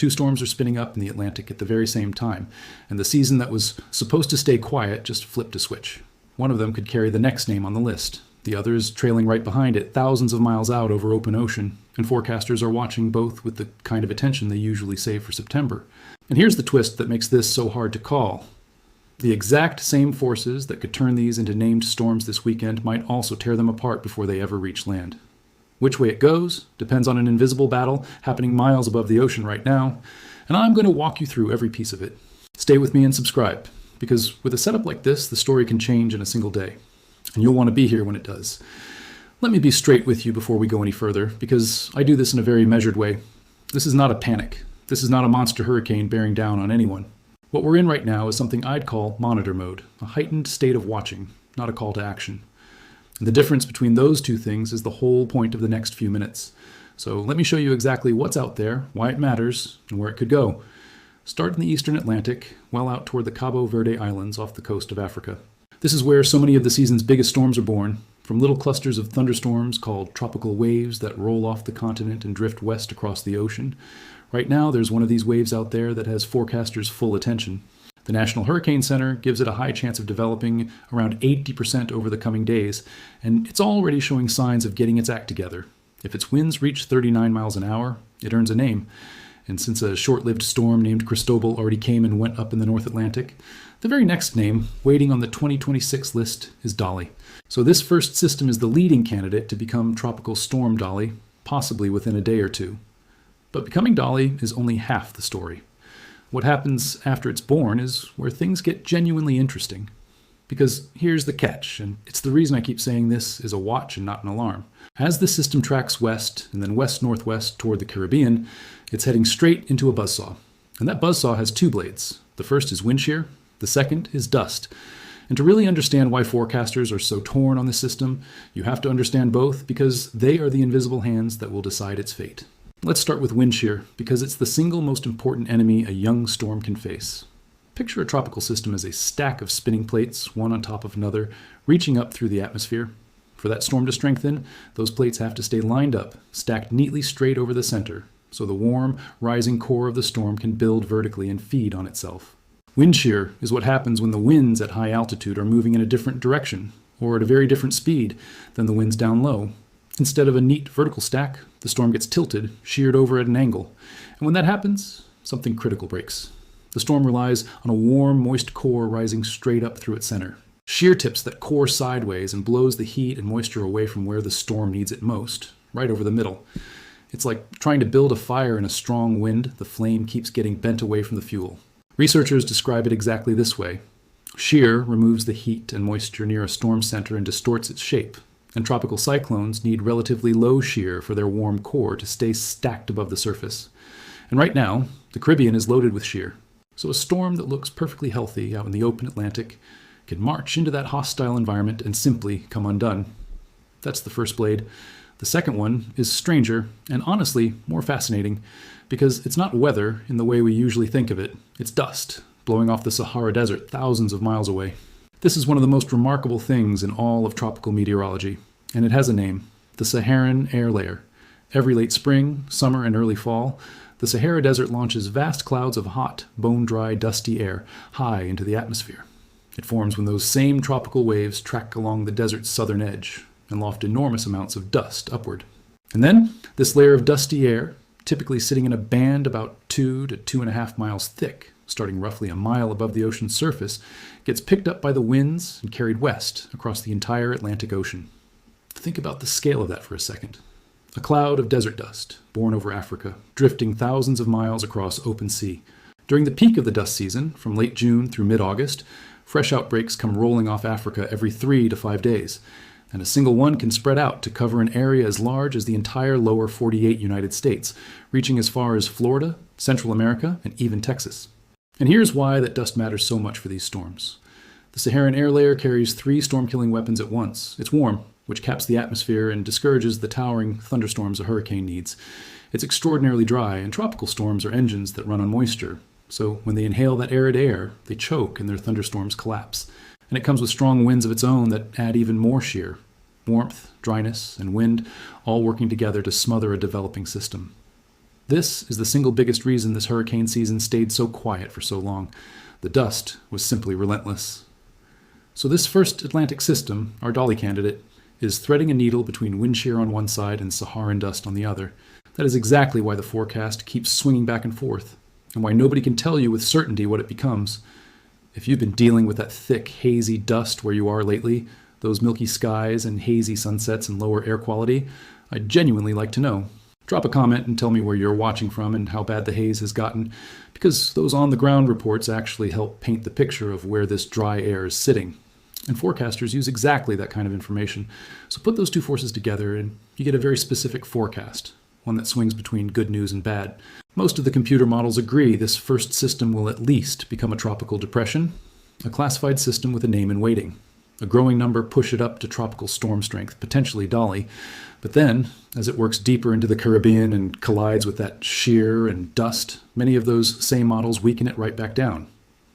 Two storms are spinning up in the Atlantic at the very same time, and the season that was supposed to stay quiet just flipped a switch. One of them could carry the next name on the list. The other is trailing right behind it, thousands of miles out over open ocean, and forecasters are watching both with the kind of attention they usually save for September. And here's the twist that makes this so hard to call. The exact same forces that could turn these into named storms this weekend might also tear them apart before they ever reach land. Which way it goes depends on an invisible battle happening miles above the ocean right now, and I'm going to walk you through every piece of it. Stay with me and subscribe, because with a setup like this, the story can change in a single day, and you'll want to be here when it does. Let me be straight with you before we go any further, because I do this in a very measured way. This is not a panic. This is not a monster hurricane bearing down on anyone. What we're in right now is something I'd call monitor mode, a heightened state of watching, not a call to action. And the difference between those two things is the whole point of the next few minutes. So let me show you exactly what's out there, why it matters, and where it could go. Start in the eastern Atlantic, well out toward the Cabo Verde Islands off the coast of Africa. This is where so many of the season's biggest storms are born, from little clusters of thunderstorms called tropical waves that roll off the continent and drift west across the ocean. Right now, there's one of these waves out there that has forecasters' full attention. The National Hurricane Center gives it a high chance of developing around 80% over the coming days, and it's already showing signs of getting its act together. If its winds reach 39 miles an hour, it earns a name. And since a short-lived storm named Cristobal already came and went up in the North Atlantic, the very next name, waiting on the 2026 list, is Dolly. So this first system is the leading candidate to become Tropical Storm Dolly, possibly within a day or two. But becoming Dolly is only half the story. What happens after it's born is where things get genuinely interesting. Because here's the catch, and it's the reason I keep saying this is a watch and not an alarm. As the system tracks west and then west-northwest toward the Caribbean, it's heading straight into a buzzsaw. And that buzzsaw has two blades. The first is wind shear, the second is dust. And to really understand why forecasters are so torn on the system, you have to understand both because they are the invisible hands that will decide its fate. Let's start with wind shear, because it's the single most important enemy a young storm can face. Picture a tropical system as a stack of spinning plates, one on top of another, reaching up through the atmosphere. For that storm to strengthen, those plates have to stay lined up, stacked neatly straight over the center, so the warm, rising core of the storm can build vertically and feed on itself. Wind shear is what happens when the winds at high altitude are moving in a different direction, or at a very different speed than the winds down low. Instead of a neat vertical stack, the storm gets tilted, sheared over at an angle. And when that happens, something critical breaks. The storm relies on a warm, moist core rising straight up through its center. Shear tips that core sideways and blows the heat and moisture away from where the storm needs it most, right over the middle. It's like trying to build a fire in a strong wind. The flame keeps getting bent away from the fuel. Researchers describe it exactly this way. Shear removes the heat and moisture near a storm center and distorts its shape. And tropical cyclones need relatively low shear for their warm core to stay stacked above the surface. And right now, the Caribbean is loaded with shear. So a storm that looks perfectly healthy out in the open Atlantic can march into that hostile environment and simply come undone. That's the first blade. The second one is stranger and honestly more fascinating because it's not weather in the way we usually think of it. It's dust blowing off the Sahara Desert thousands of miles away. This is one of the most remarkable things in all of tropical meteorology, and it has a name, the Saharan Air Layer. Every late spring, summer, and early fall, the Sahara Desert launches vast clouds of hot, bone-dry, dusty air high into the atmosphere. It forms when those same tropical waves track along the desert's southern edge and loft enormous amounts of dust upward. And then, this layer of dusty air, typically sitting in a band about 2 to 2.5 miles thick, starting roughly a mile above the ocean's surface, gets picked up by the winds and carried west across the entire Atlantic Ocean. Think about the scale of that for a second. A cloud of desert dust, born over Africa, drifting thousands of miles across open sea. During the peak of the dust season, from late June through mid-August, fresh outbreaks come rolling off Africa every 3 to 5 days, and a single one can spread out to cover an area as large as the entire lower 48 United States, reaching as far as Florida, Central America, and even Texas. And here's why that dust matters so much for these storms. The Saharan Air Layer carries 3 storm-killing weapons at once. It's warm, which caps the atmosphere and discourages the towering thunderstorms a hurricane needs. It's extraordinarily dry, and tropical storms are engines that run on moisture. So when they inhale that arid air, they choke and their thunderstorms collapse. And it comes with strong winds of its own that add even more shear. Warmth, dryness, and wind all working together to smother a developing system. This is the single biggest reason this hurricane season stayed so quiet for so long. The dust was simply relentless. So this first Atlantic system, our Dolly candidate, is threading a needle between wind shear on one side and Saharan dust on the other. That is exactly why the forecast keeps swinging back and forth, and why nobody can tell you with certainty what it becomes. If you've been dealing with that thick, hazy dust where you are lately, those milky skies and hazy sunsets and lower air quality, I'd genuinely like to know. Drop a comment and tell me where you're watching from and how bad the haze has gotten, because those on-the-ground reports actually help paint the picture of where this dry air is sitting. And forecasters use exactly that kind of information. So put those two forces together and you get a very specific forecast, one that swings between good news and bad. Most of the computer models agree this first system will at least become a tropical depression, a classified system with a name in waiting. A growing number push it up to tropical storm strength, potentially Dolly. But then, as it works deeper into the Caribbean and collides with that shear and dust, many of those same models weaken it right back down.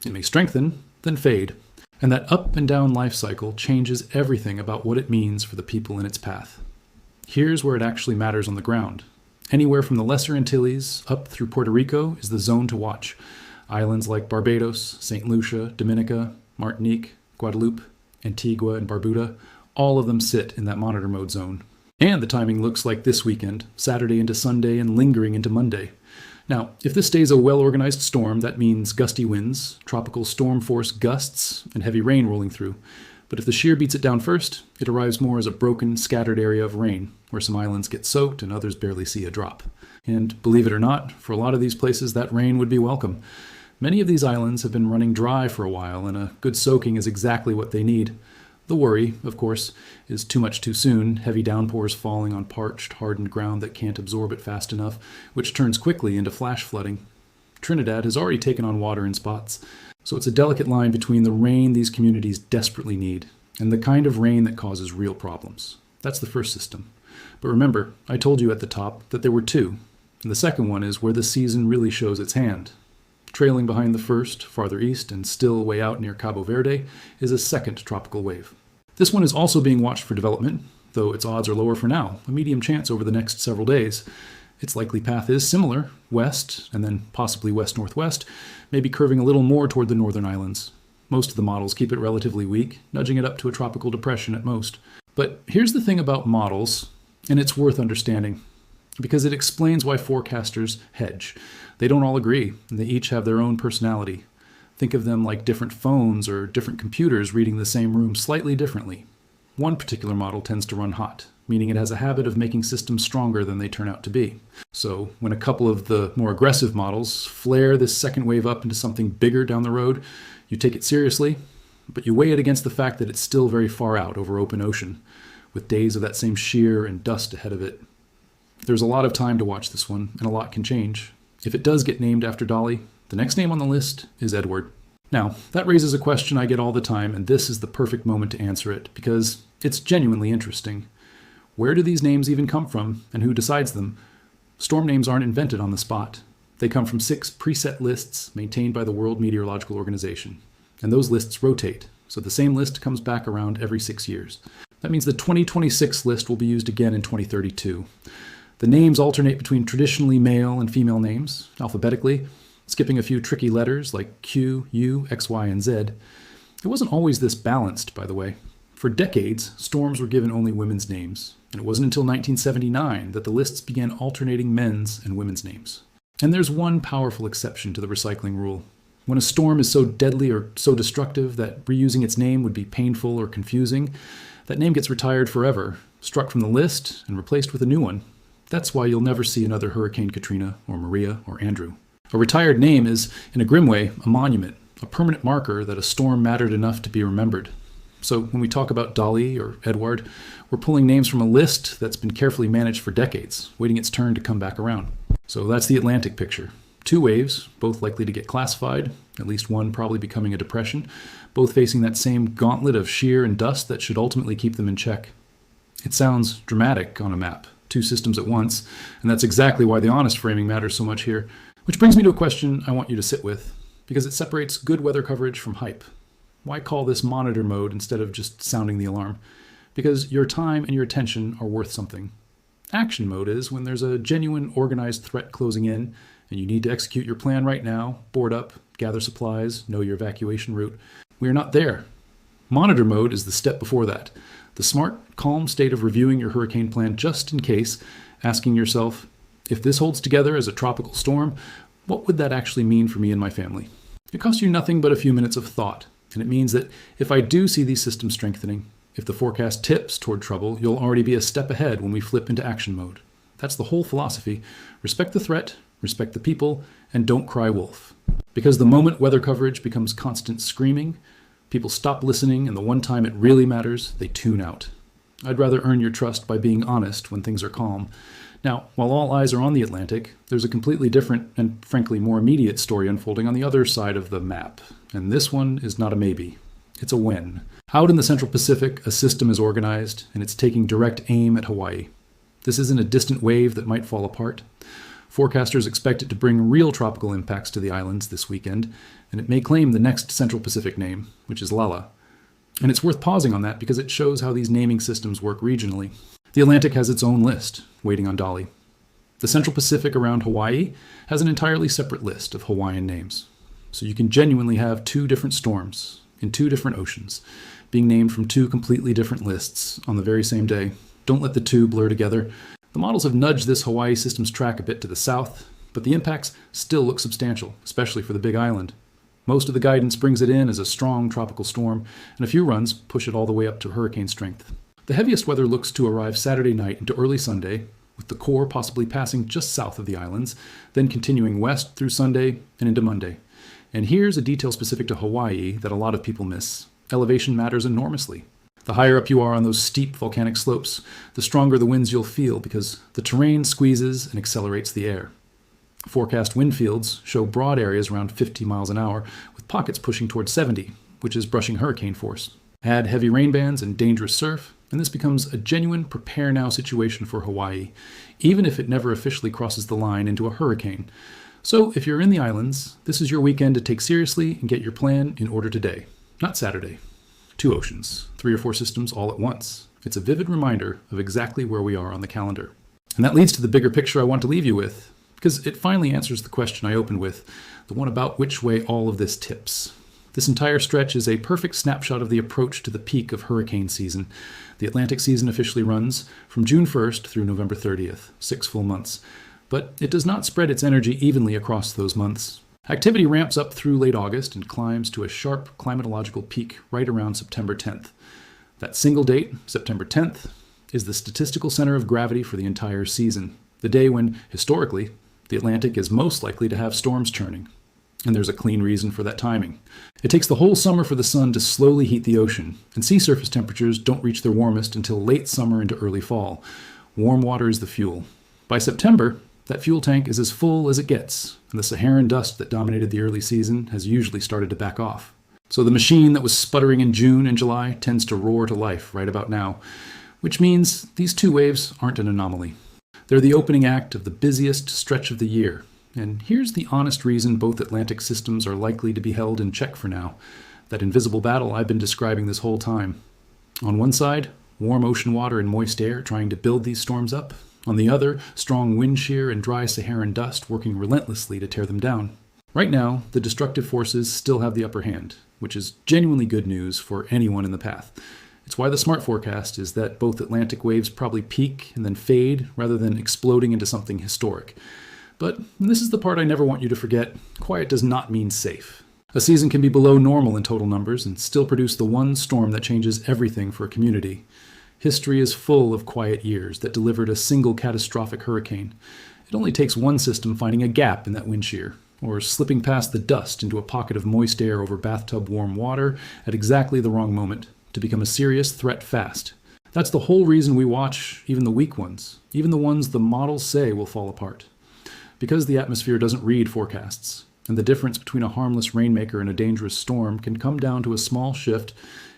It may strengthen, then fade. And that up and down life cycle changes everything about what it means for the people in its path. Here's where it actually matters on the ground. Anywhere from the Lesser Antilles up through Puerto Rico is the zone to watch. Islands like Barbados, St. Lucia, Dominica, Martinique, Guadeloupe, Antigua, and Barbuda, all of them sit in that monitor mode zone. And the timing looks like this weekend, Saturday into Sunday and lingering into Monday. Now, if this stays a well-organized storm, that means gusty winds, tropical storm force gusts, and heavy rain rolling through. But if the shear beats it down first, it arrives more as a broken, scattered area of rain, where some islands get soaked and others barely see a drop. And believe it or not, for a lot of these places, that rain would be welcome. Many of these islands have been running dry for a while, and a good soaking is exactly what they need. The worry, of course, is too much too soon, heavy downpours falling on parched, hardened ground that can't absorb it fast enough, which turns quickly into flash flooding. Trinidad has already taken on water in spots, so it's a delicate line between the rain these communities desperately need and the kind of rain that causes real problems. That's the first system. But remember, I told you at the top that there were two, and the second one is where the season really shows its hand. Trailing behind the first, farther east and still way out near Cabo Verde, is a second tropical wave. This one is also being watched for development, though its odds are lower for now, a medium chance over the next several days. Its likely path is similar, west, and then possibly west-northwest, maybe curving a little more toward the northern islands. Most of the models keep it relatively weak, nudging it up to a tropical depression at most. But here's the thing about models, and it's worth understanding, because it explains why forecasters hedge. They don't all agree, and they each have their own personality. Think of them like different phones or different computers reading the same room slightly differently. One particular model tends to run hot, meaning it has a habit of making systems stronger than they turn out to be. So when a couple of the more aggressive models flare this second wave up into something bigger down the road, you take it seriously, but you weigh it against the fact that it's still very far out over open ocean, with days of that same shear and dust ahead of it. There's a lot of time to watch this one, and a lot can change. If it does get named after Dolly, the next name on the list is Edward. Now, that raises a question I get all the time, and this is the perfect moment to answer it, because it's genuinely interesting. Where do these names even come from, and who decides them? Storm names aren't invented on the spot. They come from 6 preset lists maintained by the World Meteorological Organization. And those lists rotate, so the same list comes back around every 6 years. That means the 2026 list will be used again in 2032. The names alternate between traditionally male and female names, alphabetically, skipping a few tricky letters like Q, U, X, Y, and Z. It wasn't always this balanced, by the way. For decades, storms were given only women's names, and it wasn't until 1979 that the lists began alternating men's and women's names. And there's one powerful exception to the recycling rule. When a storm is so deadly or so destructive that reusing its name would be painful or confusing, that name gets retired forever, struck from the list, and replaced with a new one. That's why you'll never see another Hurricane Katrina or Maria or Andrew. A retired name is, in a grim way, a monument, a permanent marker that a storm mattered enough to be remembered. So when we talk about Dolly or Edward, we're pulling names from a list that's been carefully managed for decades, waiting its turn to come back around. So that's the Atlantic picture. 2 waves, both likely to get classified, at least one probably becoming a depression, both facing that same gauntlet of shear and dust that should ultimately keep them in check. It sounds dramatic on a map, 2 systems at once, and that's exactly why the honest framing matters so much here. Which brings me to a question I want you to sit with, because it separates good weather coverage from hype. Why call this monitor mode instead of just sounding the alarm? Because your time and your attention are worth something. Action mode is when there's a genuine organized threat closing in and you need to execute your plan right now, board up, gather supplies, know your evacuation route. We are not there. Monitor mode is the step before that. The smart, calm state of reviewing your hurricane plan just in case, asking yourself, if this holds together as a tropical storm, what would that actually mean for me and my family? It costs you nothing but a few minutes of thought, and it means that if I do see these systems strengthening, if the forecast tips toward trouble, you'll already be a step ahead when we flip into action mode. That's the whole philosophy. Respect the threat, respect the people, and don't cry wolf. Because the moment weather coverage becomes constant screaming, people stop listening, and the one time it really matters, they tune out. I'd rather earn your trust by being honest when things are calm. Now, while all eyes are on the Atlantic, there's a completely different and frankly more immediate story unfolding on the other side of the map. And this one is not a maybe. It's a when. Out in the Central Pacific, a system is organized, and it's taking direct aim at Hawaii. This isn't a distant wave that might fall apart. Forecasters expect it to bring real tropical impacts to the islands this weekend, and it may claim the next Central Pacific name, which is Lala. And it's worth pausing on that because it shows how these naming systems work regionally. The Atlantic has its own list, waiting on Dolly. The Central Pacific around Hawaii has an entirely separate list of Hawaiian names. So you can genuinely have two different storms in two different oceans, being named from two completely different lists on the very same day. Don't let the two blur together. The models have nudged this Hawaii system's track a bit to the south, but the impacts still look substantial, especially for the Big Island. Most of the guidance brings it in as a strong tropical storm, and a few runs push it all the way up to hurricane strength. The heaviest weather looks to arrive Saturday night into early Sunday, with the core possibly passing just south of the islands, then continuing west through Sunday and into Monday. And here's a detail specific to Hawaii that a lot of people miss. Elevation matters enormously. The higher up you are on those steep volcanic slopes, the stronger the winds you'll feel because the terrain squeezes and accelerates the air. Forecast wind fields show broad areas around 50 miles an hour, with pockets pushing toward 70, which is brushing hurricane force. Add heavy rain bands and dangerous surf, and this becomes a genuine prepare now situation for Hawaii, even if it never officially crosses the line into a hurricane. So if you're in the islands, this is your weekend to take seriously and get your plan in order today, not Saturday. 2 oceans, 3 or 4 systems all at once. It's a vivid reminder of exactly where we are on the calendar. And that leads to the bigger picture I want to leave you with, because it finally answers the question I opened with, the one about which way all of this tips. This entire stretch is a perfect snapshot of the approach to the peak of hurricane season. The Atlantic season officially runs from June 1st through November 30th, 6 full months. But it does not spread its energy evenly across those months. Activity ramps up through late August and climbs to a sharp climatological peak right around September 10th. That single date, September 10th, is the statistical center of gravity for the entire season, the day when, historically, the Atlantic is most likely to have storms churning. And there's a clean reason for that timing. It takes the whole summer for the sun to slowly heat the ocean, and sea surface temperatures don't reach their warmest until late summer into early fall. Warm water is the fuel. By September, that fuel tank is as full as it gets, and the Saharan dust that dominated the early season has usually started to back off. So the machine that was sputtering in June and July tends to roar to life right about now, which means these 2 waves aren't an anomaly. They're the opening act of the busiest stretch of the year, and here's the honest reason both Atlantic systems are likely to be held in check for now, that invisible battle I've been describing this whole time. On one side, warm ocean water and moist air trying to build these storms up. On the other, strong wind shear and dry Saharan dust working relentlessly to tear them down. Right now, the destructive forces still have the upper hand, which is genuinely good news for anyone in the path. It's why the smart forecast is that both Atlantic waves probably peak and then fade rather than exploding into something historic. But and this is the part I never want you to forget, quiet does not mean safe. A season can be below normal in total numbers and still produce the one storm that changes everything for a community. History is full of quiet years that delivered a single catastrophic hurricane. It only takes one system finding a gap in that wind shear, or slipping past the dust into a pocket of moist air over bathtub warm water at exactly the wrong moment, to become a serious threat fast. That's the whole reason we watch even the weak ones, even the ones the models say will fall apart. Because the atmosphere doesn't read forecasts, and the difference between a harmless rainmaker and a dangerous storm can come down to a small shift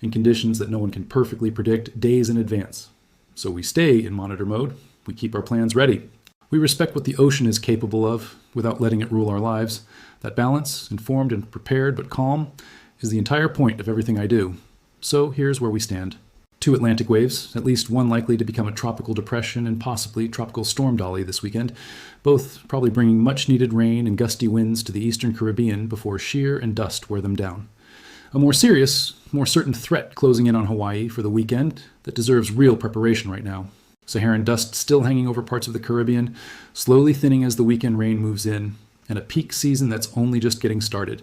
in conditions that no one can perfectly predict days in advance. So we stay in monitor mode, we keep our plans ready. We respect what the ocean is capable of without letting it rule our lives. That balance, informed and prepared but calm, is the entire point of everything I do. So here's where we stand. Two Atlantic waves, at least one likely to become a tropical depression and possibly Tropical Storm Dolly this weekend, both probably bringing much-needed rain and gusty winds to the eastern Caribbean before shear and dust wear them down. A more serious, more certain threat closing in on Hawaii for the weekend that deserves real preparation right now. Saharan dust still hanging over parts of the Caribbean, slowly thinning as the weekend rain moves in, and a peak season that's only just getting started,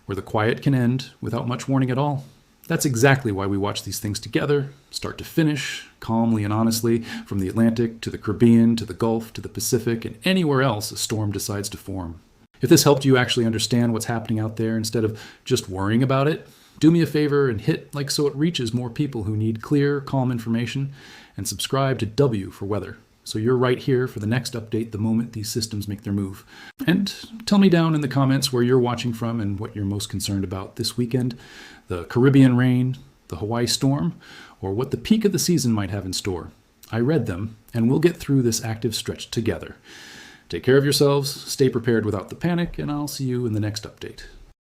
where the quiet can end without much warning at all. That's exactly why we watch these things together, start to finish, calmly and honestly, from the Atlantic to the Caribbean to the Gulf to the Pacific and anywhere else a storm decides to form. If this helped you actually understand what's happening out there instead of just worrying about it, do me a favor and hit like so it reaches more people who need clear, calm information, and subscribe to W for weather, so you're right here for the next update the moment these systems make their move. And tell me down in the comments where you're watching from and what you're most concerned about this weekend, the Caribbean rain, the Hawaii storm, or what the peak of the season might have in store. I read them, and we'll get through this active stretch together. Take care of yourselves, stay prepared without the panic, and I'll see you in the next update.